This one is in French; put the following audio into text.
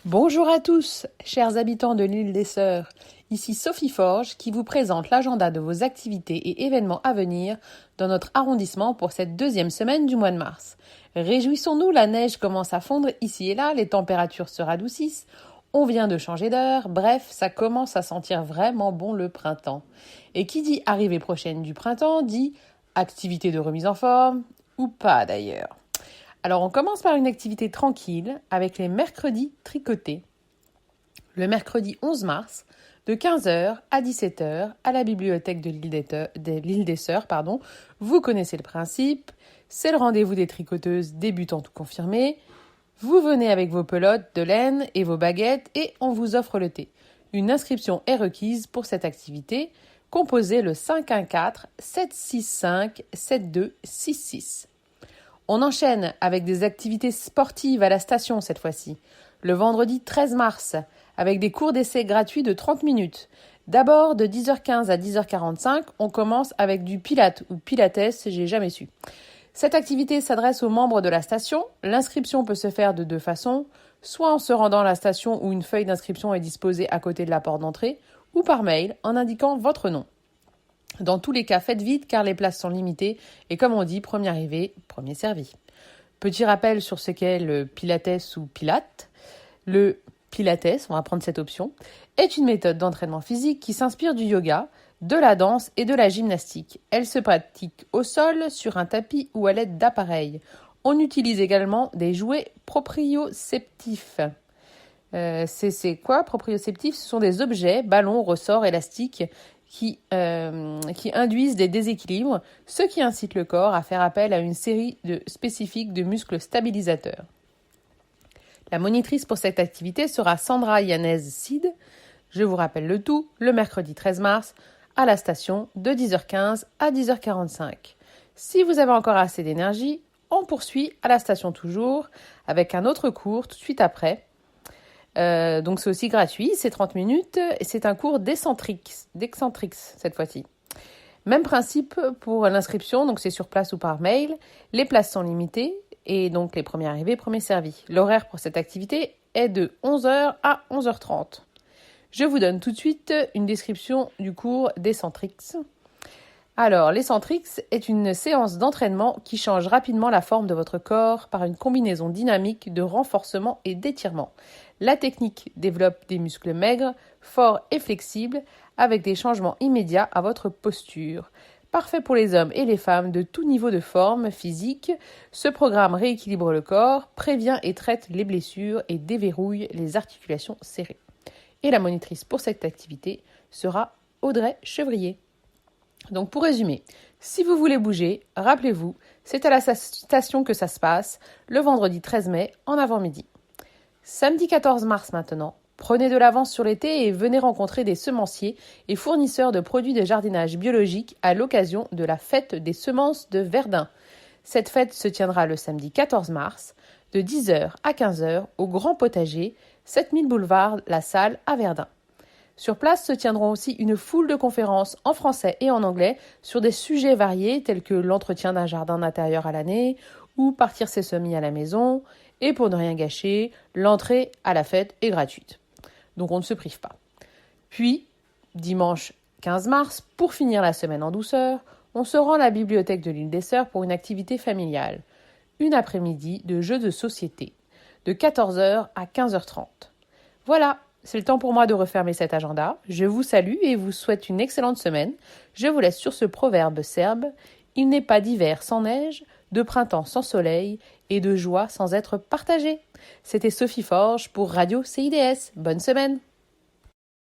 Bonjour à tous, chers habitants de l'île des Sœurs. Ici Sophie Forge qui vous présente l'agenda de vos activités et événements à venir dans notre arrondissement pour cette deuxième semaine du mois de mars. Réjouissons-nous, la neige commence à fondre ici et là, les températures se radoucissent, on vient de changer d'heure, bref, ça commence à sentir vraiment bon le printemps. Et qui dit arrivée prochaine du printemps dit activité de remise en forme, ou pas d'ailleurs. Alors on commence par une activité tranquille avec les mercredis tricotés. Le mercredi 11 mars, de 15h à 17h, à la bibliothèque de l'île des Sœurs. Vous connaissez le principe, c'est le rendez-vous des tricoteuses débutantes ou confirmées. Vous venez avec vos pelotes de laine et vos baguettes et on vous offre le thé. Une inscription est requise pour cette activité. Composez le 514 765 7266. On enchaîne avec des activités sportives à la station cette fois-ci. Le vendredi 13 mars, avec des cours d'essai gratuits de 30 minutes. D'abord, de 10h15 à 10h45, on commence avec du Pilates ou Pilates, j'ai jamais su. Cette activité s'adresse aux membres de la station. L'inscription peut se faire de deux façons, soit en se rendant à la station où une feuille d'inscription est disposée à côté de la porte d'entrée, ou par mail en indiquant votre nom. Dans tous les cas, faites vite car les places sont limitées et comme on dit, premier arrivé, premier servi. Petit rappel sur ce qu'est le Pilates ou Pilate. Le Pilates, on va prendre cette option, est une méthode d'entraînement physique qui s'inspire du yoga, de la danse et de la gymnastique. Elle se pratique au sol, sur un tapis ou à l'aide d'appareils. On utilise également des jouets proprioceptifs. C'est quoi proprioceptifs? Ce sont des objets, ballons, ressorts, élastiques qui induisent des déséquilibres, ce qui incite le corps à faire appel à une série spécifique de muscles stabilisateurs. La monitrice pour cette activité sera Sandra Yanez-Sid. Je vous rappelle le tout, le mercredi 13 mars, à la station de 10h15 à 10h45. Si vous avez encore assez d'énergie, on poursuit à la station toujours, avec un autre cours tout de suite après. Donc c'est aussi gratuit, c'est 30 minutes, et c'est un cours d'excentrix cette fois-ci. Même principe pour l'inscription, donc c'est sur place ou par mail. Les places sont limitées, et donc les premiers arrivés, premiers servis. L'horaire pour cette activité est de 11h à 11h30. Je vous donne tout de suite une description du cours d'excentrix. Alors, l'excentrix est une séance d'entraînement qui change rapidement la forme de votre corps par une combinaison dynamique de renforcement et d'étirement. La technique développe des muscles maigres, forts et flexibles, avec des changements immédiats à votre posture. Parfait pour les hommes et les femmes de tout niveau de forme physique, ce programme rééquilibre le corps, prévient et traite les blessures et déverrouille les articulations serrées. Et la monitrice pour cette activité sera Audrey Chevrier. Donc pour résumer, si vous voulez bouger, rappelez-vous, c'est à la station que ça se passe, le vendredi 13 mai en avant-midi. Samedi 14 mars maintenant, prenez de l'avance sur l'été et venez rencontrer des semenciers et fournisseurs de produits de jardinage biologique à l'occasion de la fête des semences de Verdun. Cette fête se tiendra le samedi 14 mars, de 10h à 15h au Grand Potager, 7000 boulevard La Salle à Verdun. Sur place se tiendront aussi une foule de conférences en français et en anglais sur des sujets variés tels que l'entretien d'un jardin intérieur à l'année ou partir ses semis à la maison. Et pour ne rien gâcher, l'entrée à la fête est gratuite. Donc on ne se prive pas. Puis, dimanche 15 mars, pour finir la semaine en douceur, on se rend à la bibliothèque de l'île des Sœurs pour une activité familiale. Une après-midi de jeux de société, de 14h à 15h30. Voilà, c'est le temps pour moi de refermer cet agenda. Je vous salue et vous souhaite une excellente semaine. Je vous laisse sur ce proverbe serbe. Il n'est pas d'hiver sans neige, de printemps sans soleil et de joie sans être partagée. C'était Sophie Forge pour Radio CIDS. Bonne semaine.